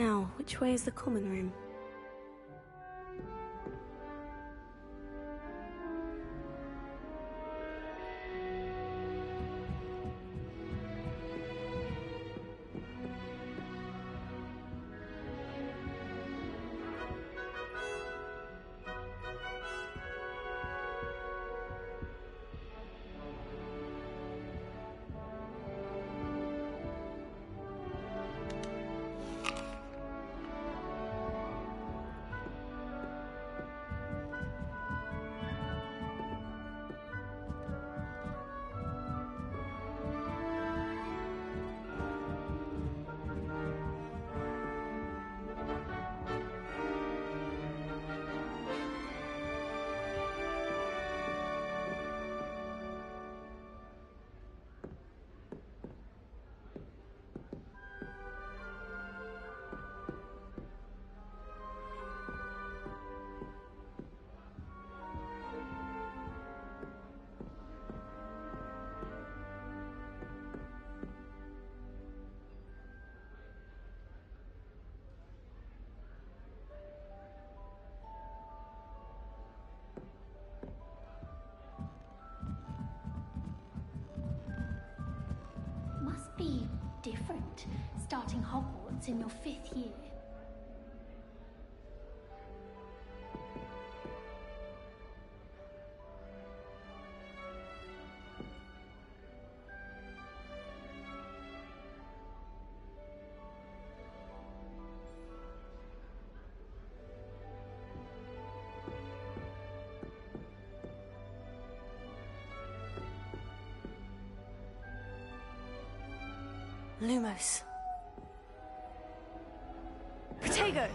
Now, which way is the common room? Must be different, starting Hogwarts in your 5th year. Lumos. Protego!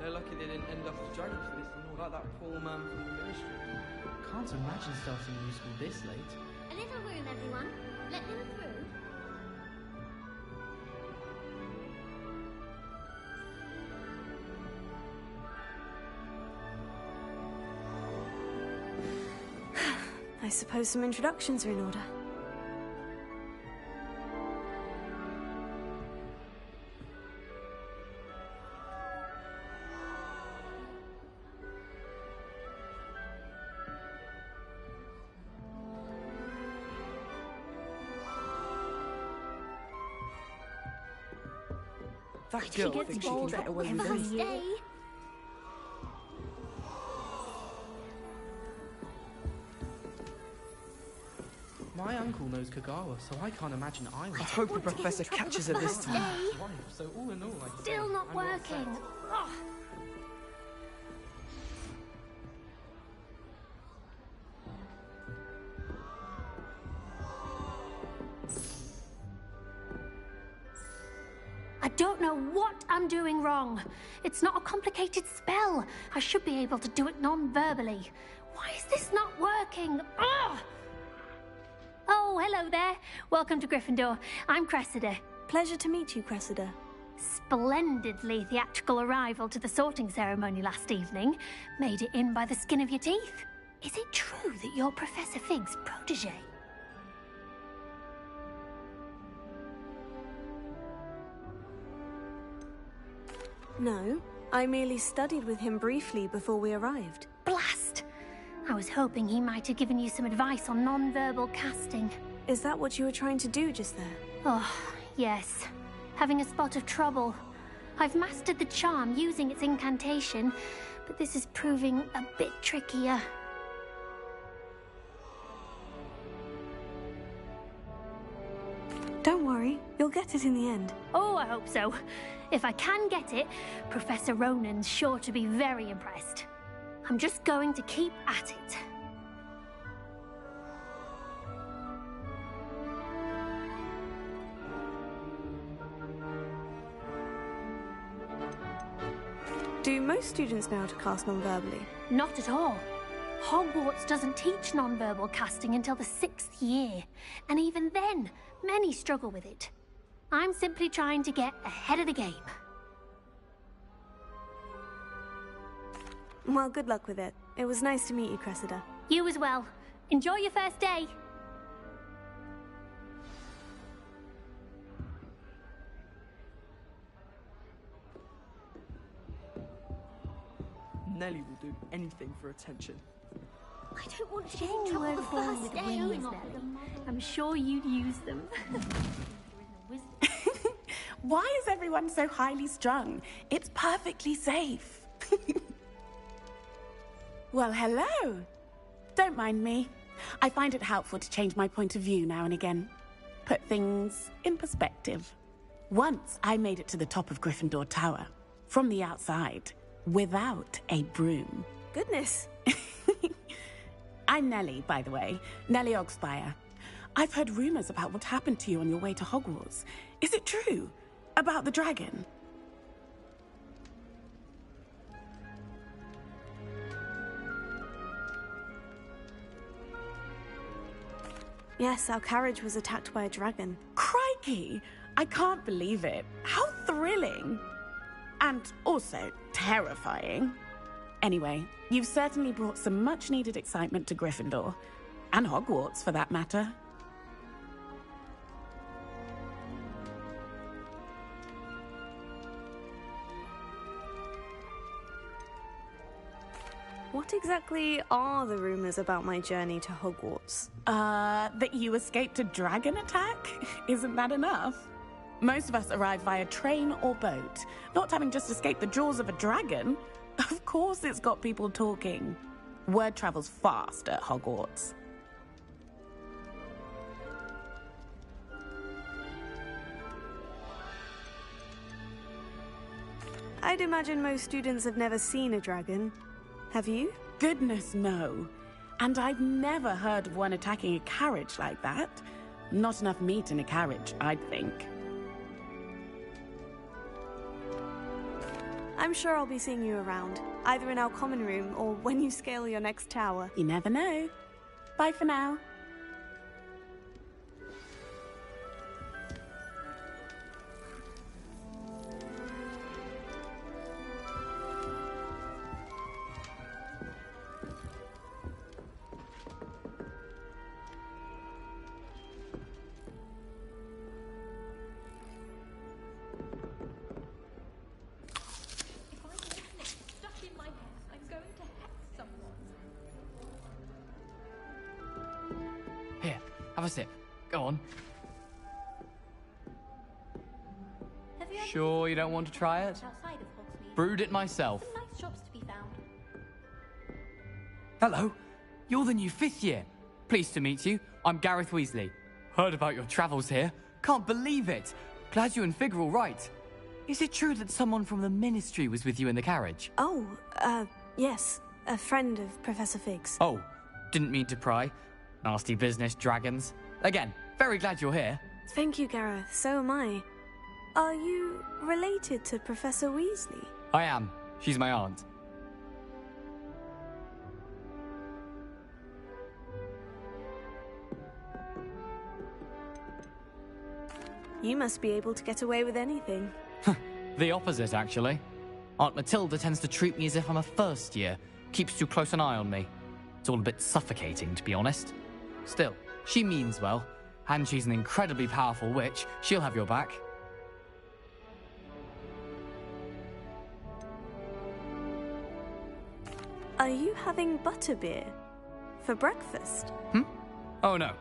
They're lucky they didn't end up as dragons for this and all like that poor man from the ministry. Can't imagine starting new school this late. A little room, everyone. Let them through. I suppose some introductions are in order. That girl thinks she can get away with anything. My uncle knows Kagawa, so I can't imagine I would. I hope the professor catches her this time. So all in all, I'd Still say not I'm well working. set. Ugh. I don't know what I'm doing wrong. It's not a complicated spell. I should be able to do it non-verbally. Why is this not working? Ugh! Oh, hello there. Welcome to Gryffindor. I'm Cressida. Pleasure to meet you, Cressida. Splendidly theatrical arrival to the sorting ceremony last evening. Made it in by the skin of your teeth. Is it true that you're Professor Fig's protege? No, I merely studied with him briefly before we arrived. Blast! I was hoping he might have given you some advice on non-verbal casting. Is that what you were trying to do just there? Oh, yes. Having a spot of trouble. I've mastered the charm using its incantation, but this is proving a bit trickier. Don't worry, you'll get it in the end. Oh, I hope so. If I can get it, Professor Ronan's sure to be very impressed. I'm just going to keep at it. Do most students know how to cast non-verbally? Not at all. Hogwarts doesn't teach nonverbal casting until the 6th year, and even then, many struggle with it. I'm simply trying to get ahead of the game. Well, good luck with it. It was nice to meet you, Cressida. You as well. Enjoy your first day. Nelly will do anything for attention. I don't want to get in trouble the first day. I'm sure you'd use them. Why is everyone so highly strung? It's perfectly safe. Well, hello. Don't mind me. I find it helpful to change my point of view now and again. Put things in perspective. Once I made it to the top of Gryffindor Tower, from the outside, without a broom. Goodness. I'm Nellie, by the way. Nellie Ogspire. I've heard rumors about what happened to you on your way to Hogwarts. Is it true? About the dragon? Yes, our carriage was attacked by a dragon. Crikey! I can't believe it. How thrilling! And also terrifying. Anyway, you've certainly brought some much-needed excitement to Gryffindor. And Hogwarts, for that matter. What exactly are the rumors about my journey to Hogwarts? That you escaped a dragon attack? Isn't that enough? Most of us arrive via train or boat, not having just escaped the jaws of a dragon. Of course it's got people talking. Word travels fast at Hogwarts. I'd imagine most students have never seen a dragon. Have you? Goodness, no. And I've never heard of one attacking a carriage like that. Not enough meat in a carriage, I'd think. I'm sure I'll be seeing you around, either in our common room or when you scale your next tower. You never know. Bye for now. Here, have a sip. Go on. Sure you don't want to try it? Brewed it myself. Nice shops to be found. Hello, you're the new 5th year. Pleased to meet you. I'm Gareth Weasley. Heard about your travels here. Can't believe it. Glad you and Fig are all right. Is it true that someone from the Ministry was with you in the carriage? Oh, yes. A friend of Professor Fig's. Oh, didn't mean to pry. Nasty business, dragons. Again, very glad you're here. Thank you, Gareth. So am I. Are you related to Professor Weasley? I am. She's my aunt. You must be able to get away with anything. The opposite, actually. Aunt Matilda tends to treat me as if I'm a first year. Keeps too close an eye on me. It's all a bit suffocating, to be honest. Still, she means well. And she's an incredibly powerful witch. She'll have your back. Are you having butterbeer for breakfast? Oh no.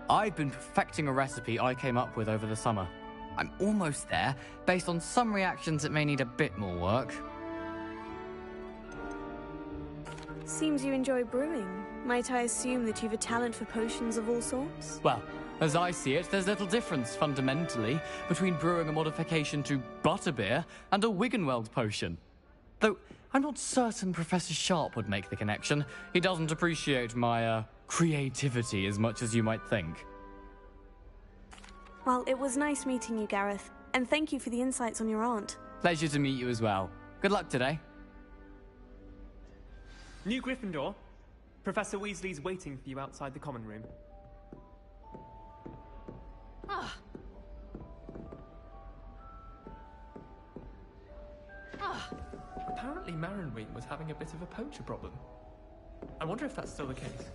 I've been perfecting a recipe I came up with over the summer. I'm almost there, based on some reactions that may need a bit more work. Seems you enjoy brewing. Might I assume that you've a talent for potions of all sorts? Well, As I see it, there's little difference, fundamentally, between brewing a modification to butterbeer and a Wiggenweld potion. Though, I'm not certain Professor Sharp would make the connection. He doesn't appreciate my, creativity as much as you might think. Well, it was nice meeting you, Gareth. And thank you for the insights on your aunt. Pleasure to meet you as well. Good luck today. New Gryffindor. Professor Weasley's waiting for you outside the common room. Apparently Marinwing was having a bit of a poacher problem. I wonder if that's still the case.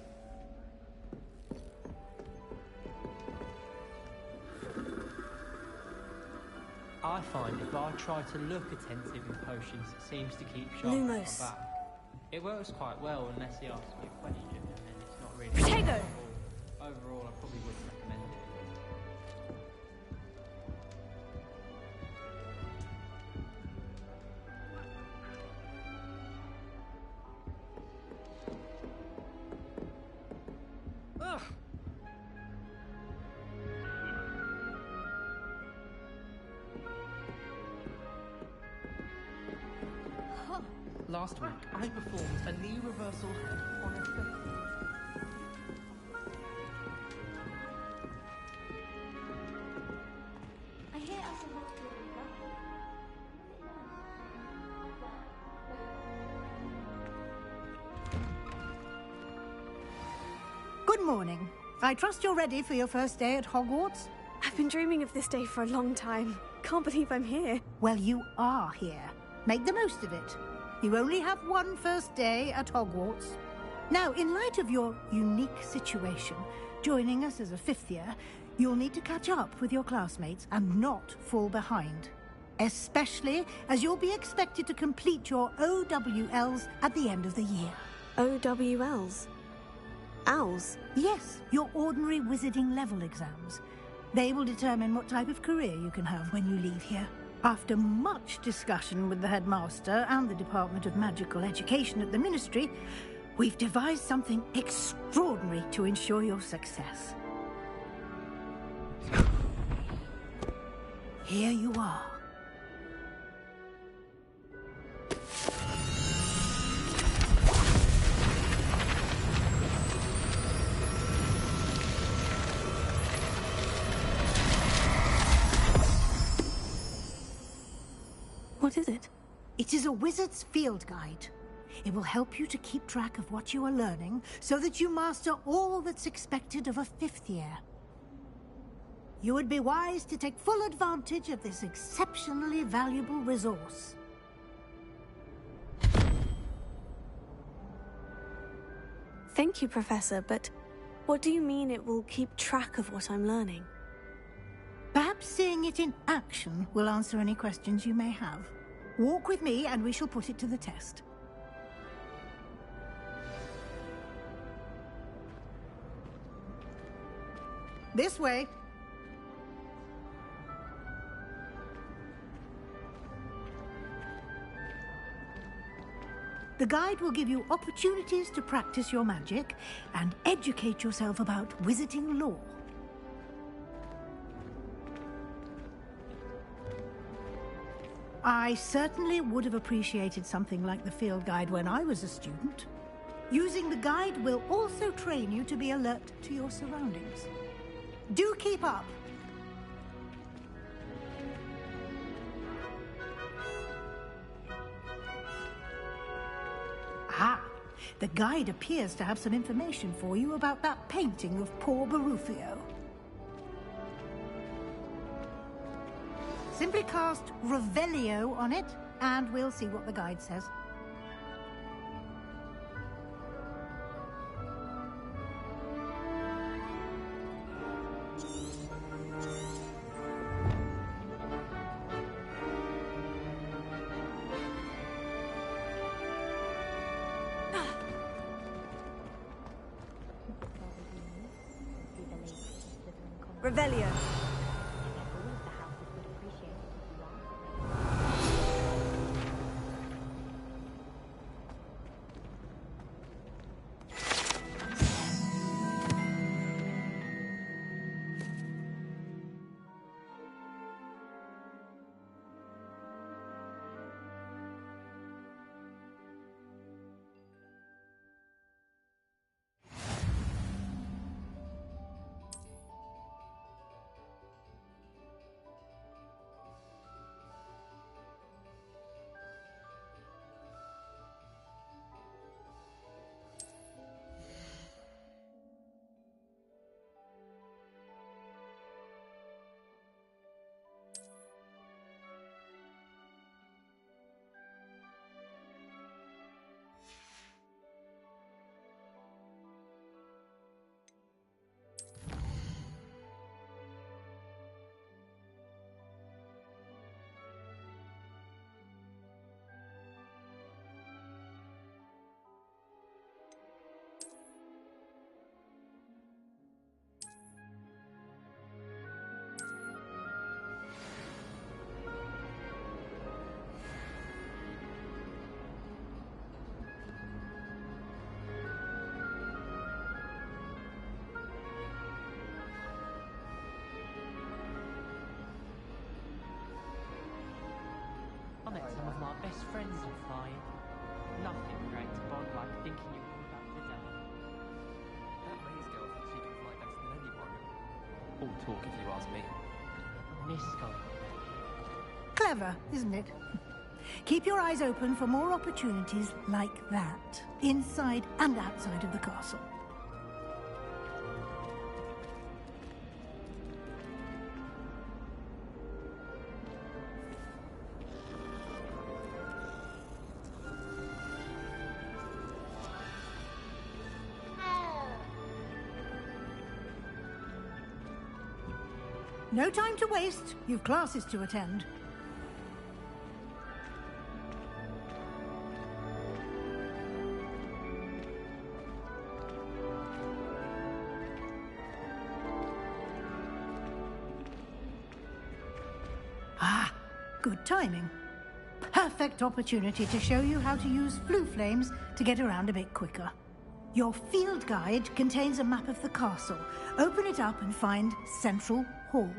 I find if I try to look attentive in potions, it seems to keep sharp Lumos. my back. It works quite well unless he asks me a question, and then it's not really... Protego! Overall, I probably wouldn't recommend it. Last week, I performed a knee reversal head on a fifth. Good morning. I trust you're ready for your first day at Hogwarts? I've been dreaming of this day for a long time. Can't believe I'm here. Well, you are here. Make the most of it. You only have one first day at Hogwarts. Now, in light of your unique situation, joining us as a fifth year, you'll need to catch up with your classmates and not fall behind. Especially as you'll be expected to complete your OWLs at the end of the year. OWLs? Owls? Yes, your ordinary wizarding level exams. They will determine what type of career you can have when you leave here. After much discussion with the headmaster and the Department of Magical Education at the Ministry, we've devised something extraordinary to ensure your success. Here you are. What is it? It is a wizard's field guide. It will help you to keep track of what you are learning so that you master all that's expected of a fifth year. You would be wise to take full advantage of this exceptionally valuable resource. Thank you, Professor, but what do you mean it will keep track of what I'm learning? Perhaps seeing it in action will answer any questions you may have. Walk with me and we shall put it to the test. This way. The guide will give you opportunities to practice your magic and educate yourself about wizarding lore. I certainly would have appreciated something like the field guide when I was a student. Using the guide will also train you to be alert to your surroundings. Do keep up! Ah, the guide appears to have some information for you about that painting of poor Barufio. Simply cast Revelio on it, and we'll see what the guide says. Revelio. best friends in flying. Nothing creates a bond like thinking you're all about to die. That maze girl thinks she can fly better than anyone. All talk if you ask me. I miss going there. Clever, isn't it? Keep your eyes open for more opportunities like that, inside and outside of the castle. No time to waste. You've classes to attend. Ah, good timing. Perfect opportunity to show you how to use flue flames to get around a bit quicker. Your field guide contains a map of the castle. Open it up and find Central Hall.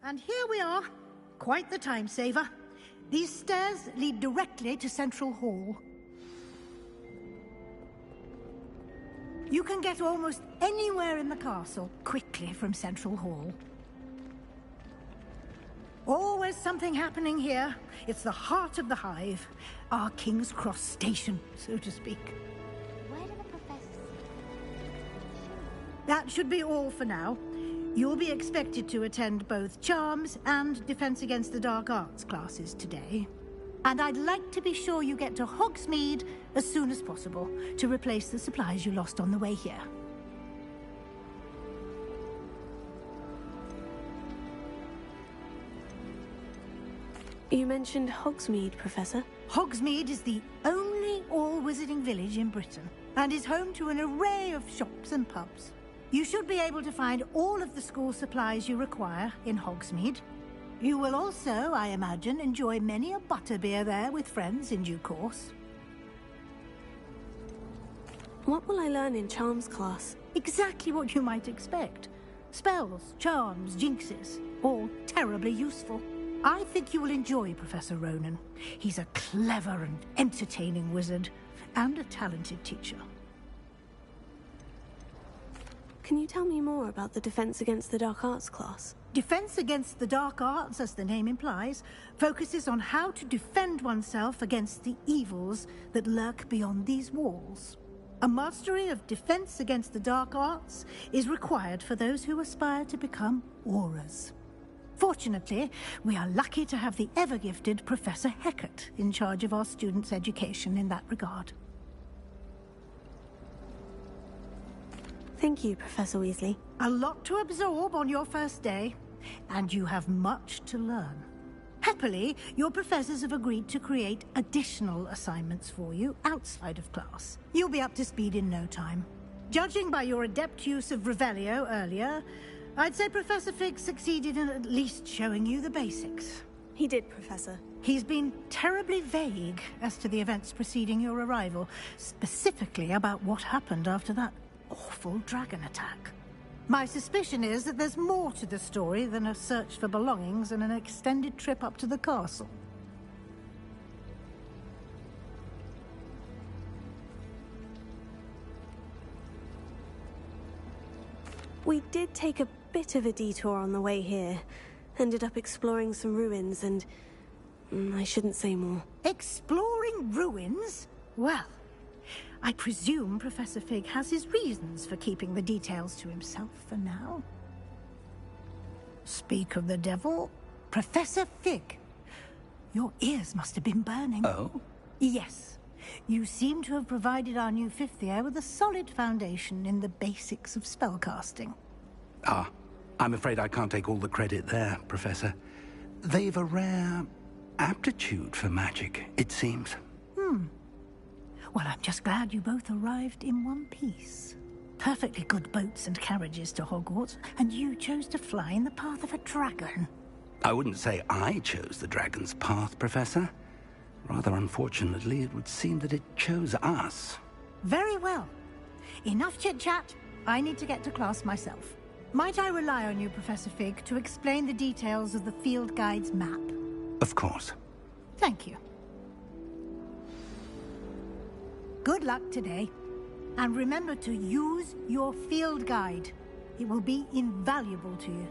And here we are. Quite the time saver. These stairs lead directly to Central Hall. You can get almost anywhere in the castle quickly from Central Hall. Always something happening here. It's the heart of the hive. Our King's Cross station, so to speak. That should be all for now. You'll be expected to attend both Charms and Defense Against the Dark Arts classes today. And I'd like to be sure you get to Hogsmeade as soon as possible to replace the supplies you lost on the way here. You mentioned Hogsmeade, Professor. Hogsmeade is the only all-wizarding village in Britain and is home to an array of shops and pubs. You should be able to find all of the school supplies you require in Hogsmeade. You will also, I imagine, enjoy many a butterbeer there with friends in due course. What will I learn in Charms class? Exactly what you might expect. Spells, charms, jinxes, all terribly useful. I think you will enjoy Professor Ronan. He's a clever and entertaining wizard, and a talented teacher. Can you tell me more about the Defense Against the Dark Arts class? Defense Against the Dark Arts, as the name implies, focuses on how to defend oneself against the evils that lurk beyond these walls. A mastery of Defense Against the Dark Arts is required for those who aspire to become Aurors. Fortunately, we are lucky to have the ever-gifted Professor Hecat in charge of our students' education in that regard. Thank you, Professor Weasley. A lot to absorb on your first day, and you have much to learn. Happily, your professors have agreed to create additional assignments for you outside of class. You'll be up to speed in no time. Judging by your adept use of Revelio earlier, I'd say Professor Fig succeeded in at least showing you the basics. He did, Professor. He's been terribly vague as to the events preceding your arrival, specifically about what happened after that awful dragon attack. My suspicion is that there's more to the story than a search for belongings and an extended trip up to the castle. We did take a bit of a detour on the way here. Ended up exploring some ruins and... I shouldn't say more. Exploring ruins? Well, I presume Professor Fig has his reasons for keeping the details to himself for now. Speak of the devil, Professor Fig. Your ears must have been burning. Oh? Yes. You seem to have provided our new fifth year with a solid foundation in the basics of spellcasting. Ah, I'm afraid I can't take all the credit there, Professor. They've a rare aptitude for magic, it seems. Well, I'm just glad you both arrived in one piece. Perfectly good boats and carriages to Hogwarts, and you chose to fly in the path of a dragon. I wouldn't say I chose the dragon's path, Professor. Rather unfortunately, it would seem that it chose us. Very well. Enough chit-chat. I need to get to class myself. Might I rely on you, Professor Fig, to explain the details of the field guide's map? Of course. Thank you. Good luck today. And remember to use your field guide. It will be invaluable to you.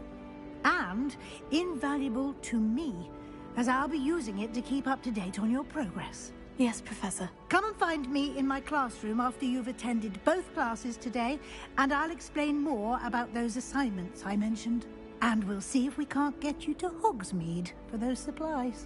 And invaluable to me, as I'll be using it to keep up to date on your progress. Yes, Professor. Come and find me in my classroom after you've attended both classes today, and I'll explain more about those assignments I mentioned. And we'll see if we can't get you to Hogsmeade for those supplies.